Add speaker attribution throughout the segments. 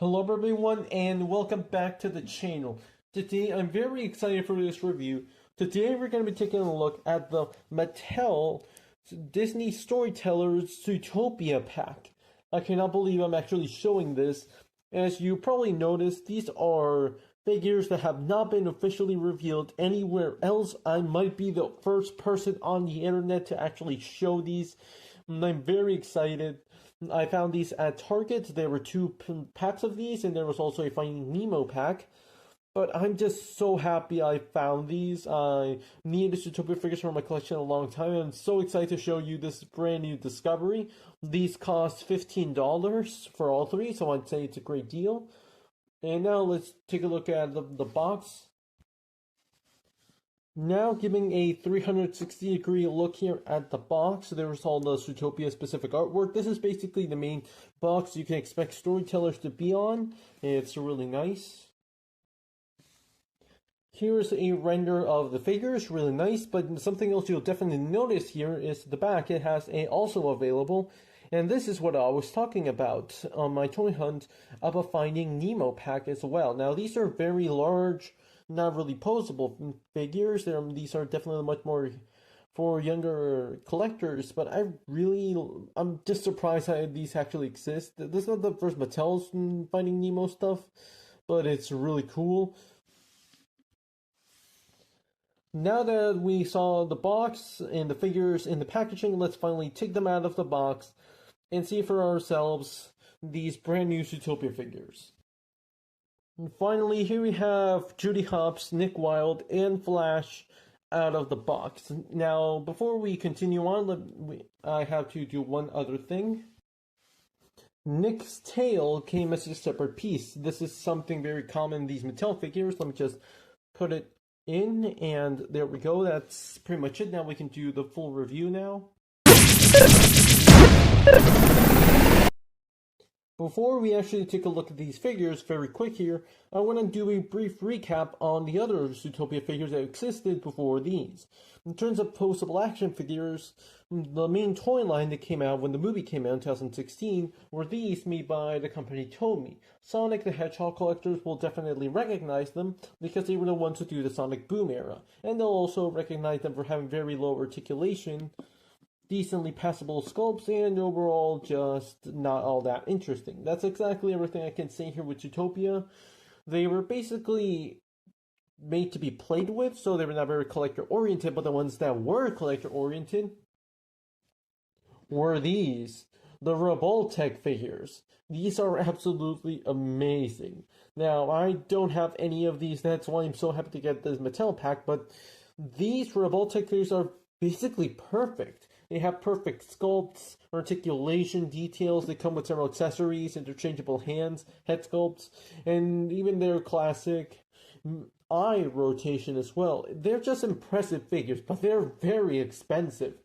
Speaker 1: Hello everyone and welcome back to the channel. Today I'm very excited for this review. Today we're going to be taking a look at the Mattel Disney Storytellers Zootopia pack. I cannot believe I'm actually showing this. As you probably noticed, these are figures that have not been officially revealed anywhere else. I might be the first person on the internet to actually show these, and I'm very excited. I found these at Target. There were two packs of these, and there was also a Finding Nemo pack. But I'm just so happy I found these. I needed Zootopia figures for my collection a long time. I'm so excited to show you this brand new discovery. These cost $15 for all three, so I'd say it's a great deal. And now let's take a look at the box. Now giving a 360-degree look here at the box. There's all the Zootopia specific artwork. This is basically the main box you can expect Storytellers to be on. It's really nice. Here's a render of the figures, really nice, but something else you'll definitely notice here is the back. It has a also available, and this is what I was talking about on my toy hunt of a Finding Nemo pack as well. Now these are very large, not really posable figures. These are definitely much more for younger collectors, but I'm just surprised that these actually exist. This is not the first Mattel's Finding Nemo stuff, but it's really cool. Now that we saw the box and the figures in the packaging, let's finally take them out of the box and see for ourselves these brand new Zootopia figures. And finally, here we have Judy Hopps, Nick Wilde, and Flash out of the box. Now, before we continue on, I have to do one other thing. Nick's tail came as a separate piece. This is something very common in these Mattel figures. Let me just put it in, and there we go. That's pretty much it. Now we can do the full review now. Before we actually take a look at these figures, very quick here, I want to do a brief recap on the other Zootopia figures that existed before these. In terms of postable action figures, the main toy line that came out when the movie came out in 2016 were these made by the company Tomy. Sonic the Hedgehog collectors will definitely recognize them because they were the ones who do the Sonic Boom era, and they'll also recognize them for having very low articulation, decently passable sculpts, and overall just not all that interesting. That's exactly everything I can say here with Zootopia. They were basically made to be played with, so they were not very collector-oriented, but the ones that were collector-oriented were these, the Robotech figures. These are absolutely amazing. Now, I don't have any of these, that's why I'm so happy to get this Mattel pack, but these Robotech figures are basically perfect. They have perfect sculpts, articulation, details. They come with several accessories, interchangeable hands, head sculpts, and even their classic eye rotation as well. They're just impressive figures, but they're very expensive.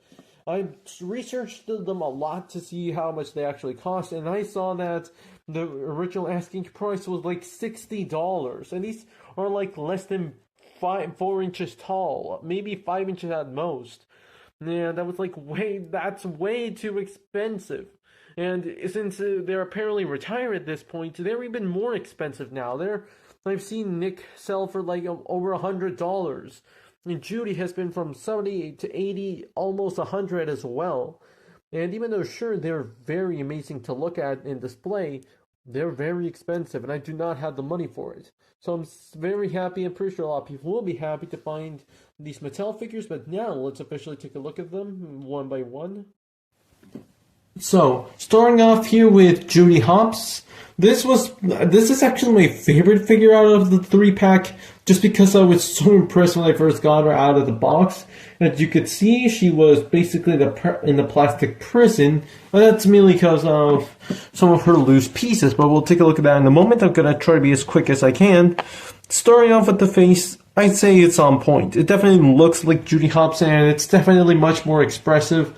Speaker 1: I researched them a lot to see how much they actually cost, and I saw that the original asking price was like $60, and these are like less than 4 inches tall, maybe 5 inches at most. Yeah, that was like that's way too expensive. And since they're apparently retired at this point, they're even more expensive now. I've seen Nick sell for like over $100. And Judy has been from 70 to 80, almost 100 as well. And even though sure they're very amazing to look at and display, they're very expensive, and I do not have the money for it. So I'm very happy, and pretty sure a lot of people will be happy to find these Mattel figures, but now let's officially take a look at them one by one. So, starting off here with Judy Hopps. This is actually my favorite figure out of the 3-pack, just because I was so impressed when I first got her out of the box. As you could see, she was basically in the plastic prison, and that's mainly because of some of her loose pieces, but we'll take a look at that in a moment. I'm going to try to be as quick as I can. Starting off with the face, I'd say it's on point. It definitely looks like Judy Hopps, and it's definitely much more expressive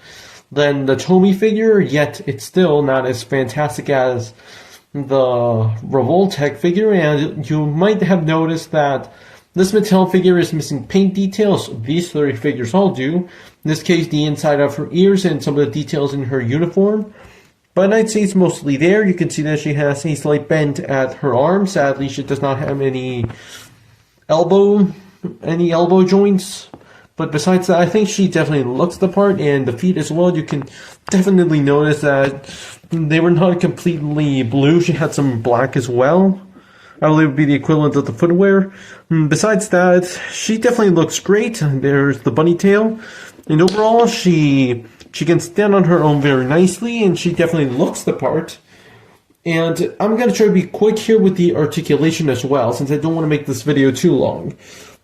Speaker 1: than the Tomy figure, yet it's still not as fantastic as the Robotech figure. And you might have noticed that this Mattel figure is missing paint details. These 3 figures all do. In this case, the inside of her ears and some of the details in her uniform. But I'd say it's mostly there. You can see that she has a slight bend at her arm. Sadly, she does not have any elbow joints. But besides that, I think she definitely looks the part, and the feet as well. You can definitely notice that they were not completely blue. She had some black as well. I believe it would be the equivalent of the footwear. Besides that, she definitely looks great. There's the bunny tail. And overall, she can stand on her own very nicely, and she definitely looks the part. And I'm going to try to be quick here with the articulation as well, since I don't want to make this video too long.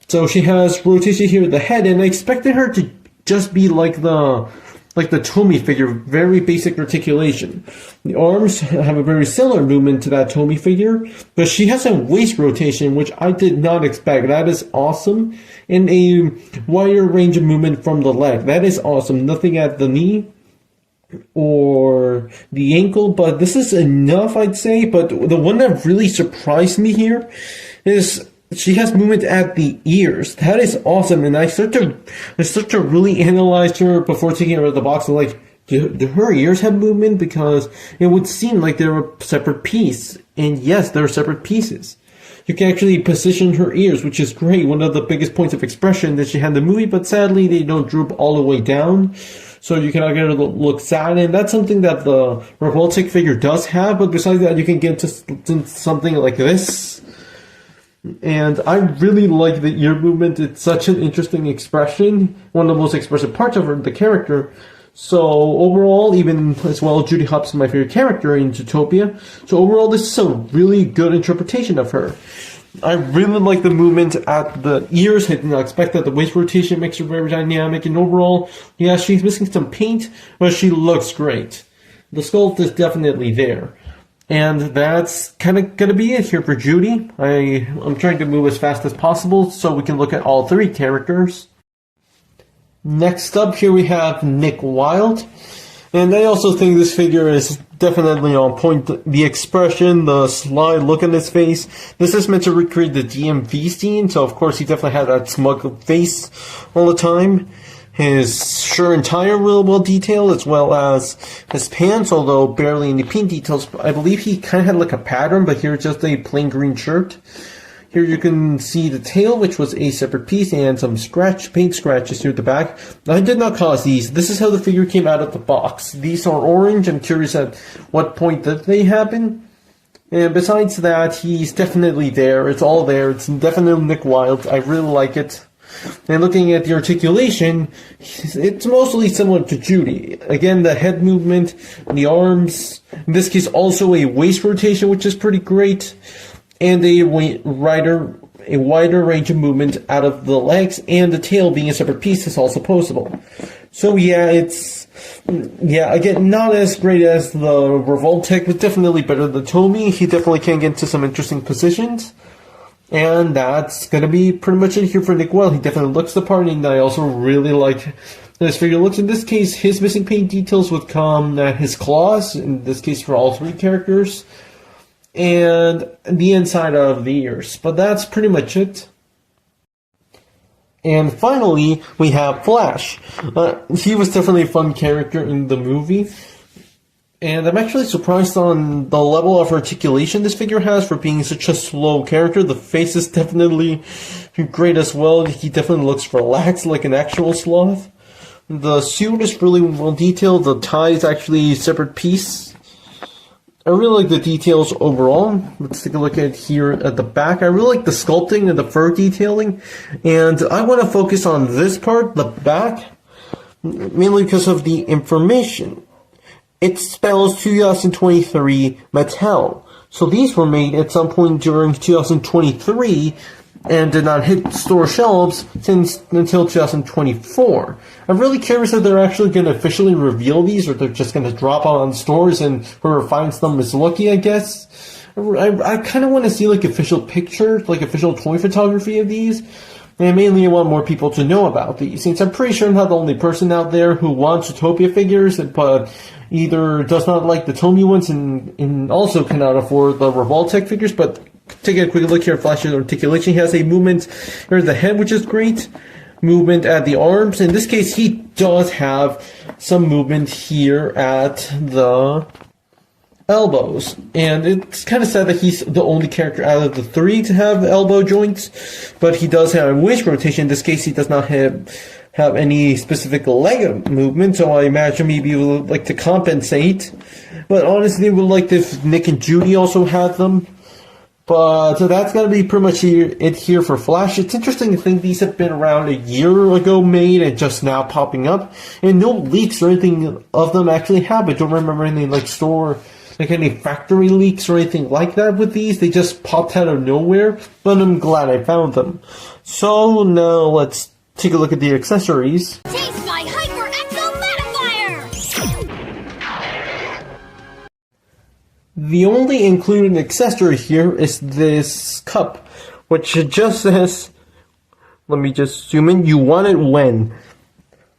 Speaker 1: So she has rotation here at the head, and I expected her to just be like the Tomy figure, very basic articulation. The arms have a very similar movement to that Tomy figure, but she has a waist rotation, which I did not expect. That is awesome. And a wider range of movement from the leg. That is awesome. Nothing at the knee or the ankle, but this is enough, I'd say. But the one that really surprised me here is she has movement at the ears. That is awesome. And I start to really analyze her before taking her out of the box. And like, do her ears have movement? Because it would seem like they're a separate piece. And yes, they're separate pieces. You can actually position her ears, which is great. One of the biggest points of expression that she had in the movie, but sadly they don't droop all the way down. So you cannot get her to look sad, and that's something that the robotic figure does have, but besides that, you can get to something like this. And I really like the ear movement. It's such an interesting expression, one of the most expressive parts of the character. So overall, even as well, Judy Hopps is my favorite character in Zootopia. So overall, this is a really good interpretation of her. I really like the movement at the ears. I did not expect that. The waist rotation makes her very dynamic. And overall, yeah, she's missing some paint, but she looks great. The sculpt is definitely there. And that's kind of going to be it here for Judy. I'm trying to move as fast as possible so we can look at all three characters. Next up, here we have Nick Wilde. And I also think this figure is definitely on point. The expression, the sly look on his face. This is meant to recreate the DMV scene, so of course he definitely had that smug face all the time. His shirt and tie are real well detailed, as well as his pants, although barely any paint details. I believe he kind of had like a pattern, but here's just a plain green shirt. Here you can see the tail, which was a separate piece, and some paint scratches here at the back. I did not cause these. This is how the figure came out of the box. These are orange. I'm curious at what point did they happen. And besides that, he's definitely there. It's all there. It's definitely Nick Wilde. I really like it. And looking at the articulation, it's mostly similar to Judy. Again, the head movement, the arms, in this case also a waist rotation, which is pretty great. And a wider range of movement out of the legs, and the tail being a separate piece is also possible. So yeah, again, not as great as the Revoltech, but definitely better than Tomy. He definitely can get into some interesting positions. And that's going to be pretty much it here for Nick Wilde. He definitely looks the part, and I also really like this figure looks. In this case, his missing paint details would come his claws, in this case for all three characters, and the inside of the ears. But that's pretty much it. And finally, we have Flash. He was definitely a fun character in the movie. And I'm actually surprised on the level of articulation this figure has for being such a slow character. The face is definitely great as well. He definitely looks relaxed like an actual sloth. The suit is really well detailed. The tie is actually a separate piece. I really like the details overall. Let's take a look at here at the back. I really like the sculpting and the fur detailing. And I want to focus on this part, the back, mainly because of the information. It spells 2023 Mattel. So these were made at some point during 2023 and did not hit store shelves until 2024. I'm really curious if they're actually going to officially reveal these, or they're just going to drop out on stores and whoever finds them is lucky, I guess. I kind of want to see like official pictures, like official toy photography of these. And mainly I want more people to know about these, since I'm pretty sure I'm not the only person out there who wants Zootopia figures, but either does not like the Tomy ones and also cannot afford the Revoltech figures. But taking a quick look here at Flash's articulation, he has a movement here at the head, which is great. Movement at the arms. In this case, he does have some movement here at the elbows. And it's kind of sad that he's the only character out of the three to have elbow joints, but he does have waist rotation. In this case, he does not have any specific leg movement, so I imagine maybe he would like to compensate. But honestly, I would like if Nick and Judy also had them. But so that's going to be pretty much it here for Flash. It's interesting to think these have been around a year ago made and just now popping up. And no leaks or anything of them actually happened. I don't remember anything like any factory leaks or anything like that with these. They just popped out of nowhere. But I'm glad I found them. So now let's take a look at the accessories.
Speaker 2: Taste my Hyper Exo Matifier!
Speaker 1: The only included accessory here is this cup, which just says, let me just zoom in, you want it when.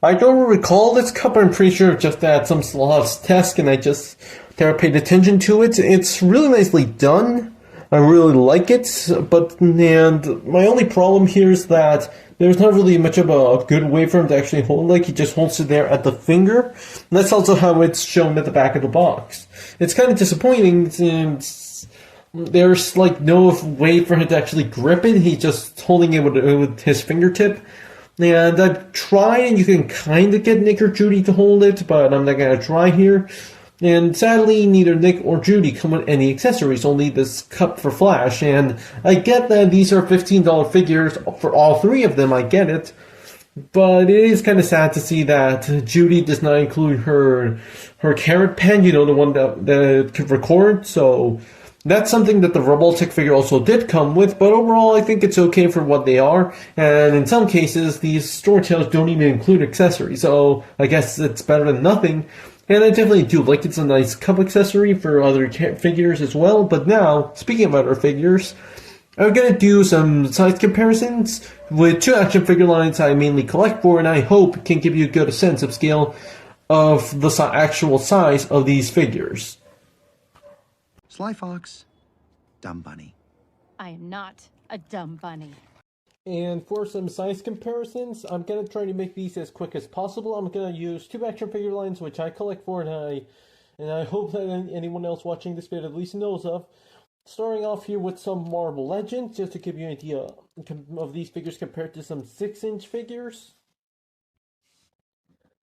Speaker 1: I don't recall this cup, I'm pretty sure just at some slots test and I just never paid attention to it. It's really nicely done. I really like it, and my only problem here is that there's not really much of a good way for him to actually hold it. Like, he just holds it there at the finger. And that's also how it's shown at the back of the box. It's kind of disappointing since there's like no way for him to actually grip it. He's just holding it with his fingertip. And I've tried, and you can kind of get Nick or Judy to hold it, but I'm not going to try here. And sadly, neither Nick or Judy come with any accessories, only this cup for Flash. And I get that these are $15 figures for all three of them, I get it. But it is kind of sad to see that Judy does not include her carrot pen, you know, the one that could record. So that's something that the Robotic figure also did come with, but overall I think it's okay for what they are. And in some cases, these Storytellers don't even include accessories, so I guess it's better than nothing. And I definitely do like it's a nice cup accessory for other figures as well. But now, speaking of other figures, I'm going to do some size comparisons with two action figure lines I mainly collect for, and I hope can give you a good sense of scale of the actual size of these figures.
Speaker 3: Sly Fox, Dumb Bunny.
Speaker 2: I am not a dumb bunny.
Speaker 1: And for some size comparisons, I'm going to try to make these as quick as possible. I'm going to use two action figure lines, which I collect for, and I hope that anyone else watching this video at least knows of. Starting off here with some Marvel Legends, just to give you an idea of these figures compared to some 6-inch figures.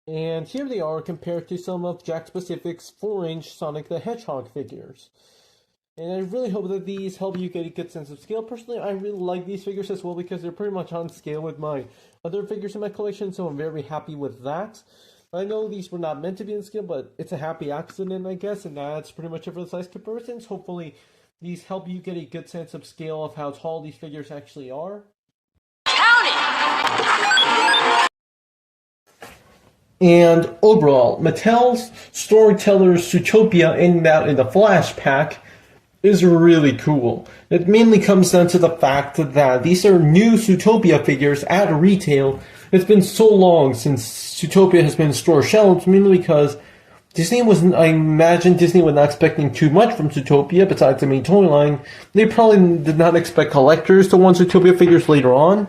Speaker 1: And here they are compared to some of Jakks Pacific's 4-inch Sonic the Hedgehog figures. And I really hope that these help you get a good sense of scale. Personally, I really like these figures as well because they're pretty much on scale with my other figures in my collection, so I'm very happy with that. I know these were not meant to be in scale, but it's a happy accident, I guess, and that's pretty much it for the size comparisons. Hopefully, these help you get a good sense of scale of how tall these figures actually are. And overall, Mattel's Storytellers Zootopia in the Flash pack is really cool. It mainly comes down to the fact that these are new Zootopia figures at retail. It's been so long since Zootopia has been store shelves, mainly because I imagine Disney was not expecting too much from Zootopia besides the main toy line. They probably did not expect collectors to want Zootopia figures later on.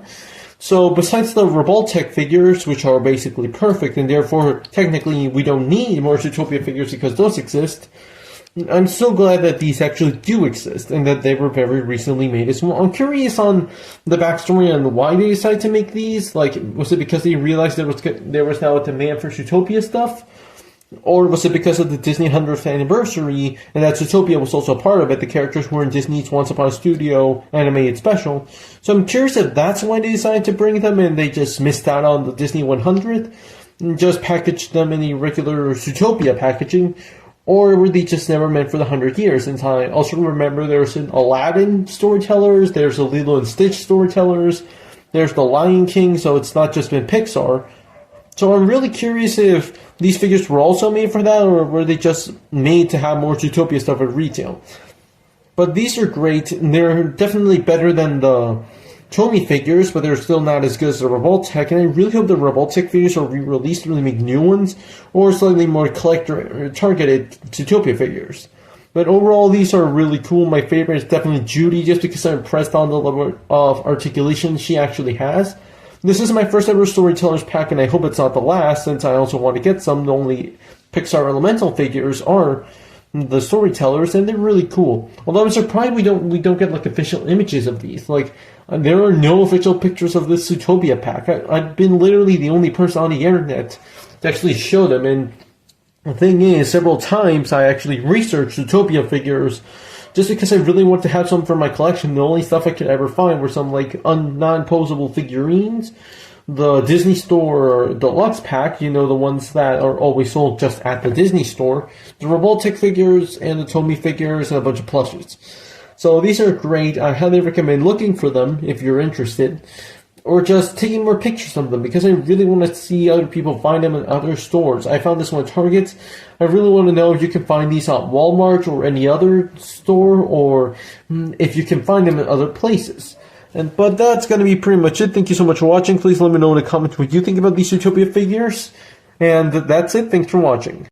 Speaker 1: So besides the Robotic figures, which are basically perfect, and therefore technically we don't need more Zootopia figures because those exist, I'm so glad that these actually do exist and that they were very recently made as well. I'm curious on the backstory on why they decided to make these. Like, was it because they realized there was now a demand for Zootopia stuff? Or was it because of the Disney 100th anniversary and that Zootopia was also a part of it? The characters were in Disney's Once Upon a Studio animated special. So I'm curious if that's why they decided to bring them and they just missed out on the Disney 100th and just packaged them in the regular Zootopia packaging. Or were they just never meant for the 100 years? Since I also remember there's an Aladdin Storytellers, there's a Lilo and Stitch Storytellers, there's the Lion King, so it's not just been Pixar. So I'm really curious if these figures were also made for that, or were they just made to have more Zootopia stuff at retail? But these are great, and they're definitely better than the Tomy figures, but they're still not as good as the Robotic, and I really hope the Robotic figures are re-released to really make new ones, or slightly more collector-targeted Zootopia figures. But overall, these are really cool. My favorite is definitely Judy, just because I'm impressed on the level of articulation she actually has. This is my first ever Storytellers pack, and I hope it's not the last, since I also want to get some. The only Pixar Elemental figures are the Storytellers, and they're really cool. Although I'm surprised we don't get like official images of these. Like there are no official pictures of this Zootopia pack. I've been literally the only person on the internet to actually show them, and the thing is, several times I actually researched Zootopia figures just because I really wanted to have some for my collection. The only stuff I could ever find were some like non-posable figurines, the Disney Store deluxe pack, the ones that are always sold just at the Disney Store, the Robotech figures, and the Tomy figures, and a bunch of plushes. So these are great. I highly recommend looking for them if you're interested, or just taking more pictures of them, because I really want to see other people find them in other stores. I found this one at Target. I really want to know if you can find these at Walmart or any other store, or if you can find them in other places. But that's going to be pretty much it. Thank you so much for watching. Please let me know in the comments what you think about these Zootopia figures. And that's it. Thanks for watching.